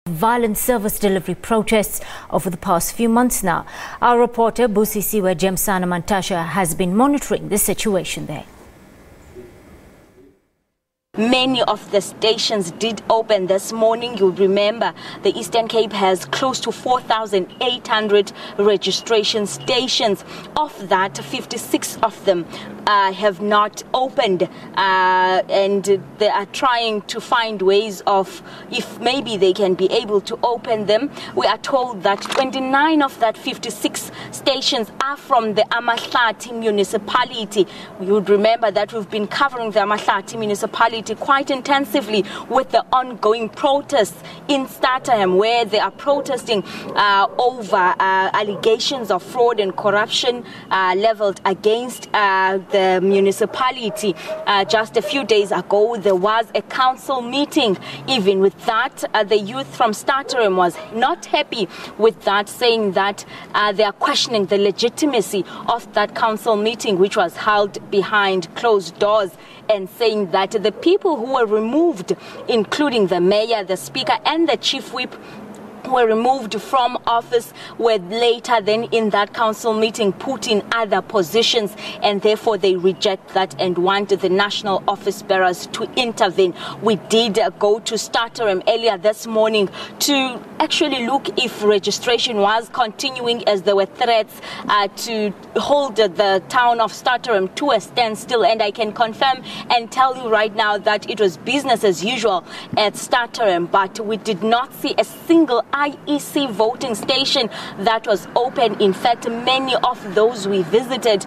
Violent service delivery protests over the past few months now. Our reporter Busisiwe Jemsana Mantashe has been monitoring the situation there. Many of the stations did open this morning. You'll remember the Eastern Cape has close to 4,800 registration stations. Of that, 56 of them have not opened, and they are trying to find ways of if maybe they can be able to open them. We are told that 29 of that 56 stations are from the Amahlati municipality. You would remember that we've been covering the Amahlati municipality quite intensively with the ongoing protests in Stutterheim, where they are protesting over allegations of fraud and corruption leveled against the municipality. Just a few days ago, there was a council meeting. Even with that, the youth from Stutterheim was not happy with that, saying that they are questioning the legitimacy of that council meeting, which was held behind closed doors, and saying that the people who were removed, including the mayor, the speaker, and the chief whip, were removed from office, were later then in that council meeting put in other positions, and therefore they reject that and want the national office bearers to intervene. We did go to Stutterheim earlier this morning to actually look if registration was continuing, as there were threats to hold the town of Stutterheim to a standstill, and I can confirm and tell you right now that it was business as usual at Stutterheim, but we did not see a single IEC voting station that was open. In fact, many of those we visited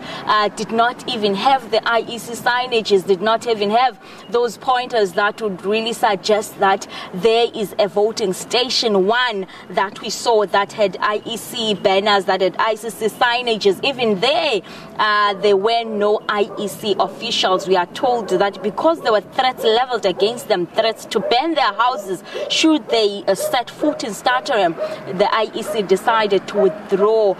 did not even have the IEC signages, did not even have those pointers that would really suggest that there is a voting station. One that we saw that had IEC banners, that had IEC signages, even there were no IEC officials. We are told that because there were threats leveled against them, threats to burn their houses should they set foot in Stutterheim, the IEC decided to withdraw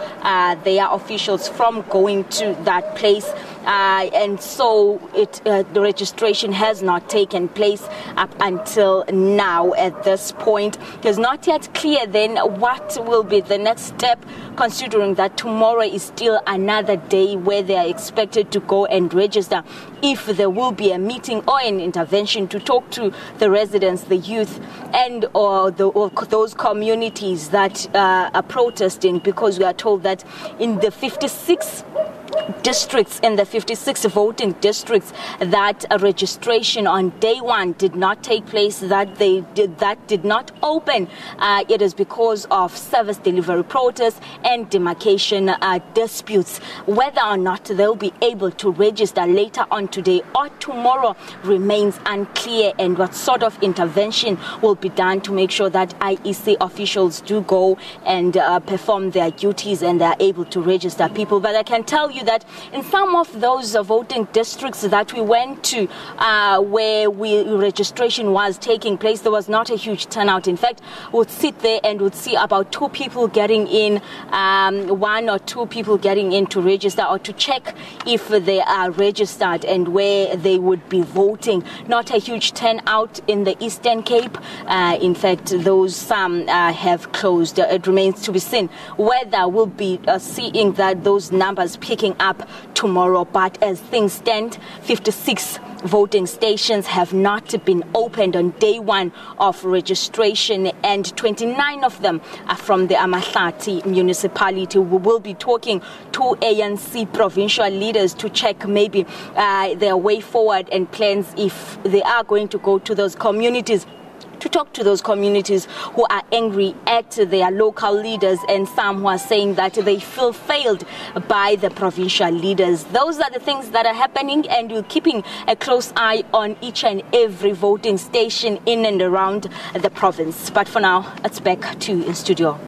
their officials from going to that place, and so the registration has not taken place up until now. At this point, it is not yet clear then what will be the next step, considering that tomorrow is still another day where they are expected to go and register. If there will be a meeting or an intervention to talk to the residents, the youth, and or those communities that are protesting, because we are told that in the 56 districts, in the 56 voting districts, that a registration on day one did not take place, that did not open. It is because of service delivery protests and demarcation disputes. Whether or not they'll be able to register later on today or tomorrow remains unclear, and what sort of intervention will be done to make sure that IEC officials do go and perform their duties and they're able to register people. But I can tell you that in some of those voting districts that we went to, where registration was taking place, there was not a huge turnout. In fact, we'd sit there and would see about 2 people getting in, 1 or 2 people getting in to register or to check if they are registered and where they would be voting. Not a huge turnout in the Eastern Cape. In fact, some have closed. It remains to be seen whether we'll be seeing that those numbers picking up tomorrow. But as things stand, 56 voting stations have not been opened on day one of registration, and 29 of them are from the Amahlati municipality. We will be talking to ANC provincial leaders to check maybe their way forward and plans if they are going to go to those communities, to talk to those communities who are angry at their local leaders, and some who are saying that they feel failed by the provincial leaders. Those are the things that are happening, and we're keeping a close eye on each and every voting station in and around the province. But for now, it's back to in studio.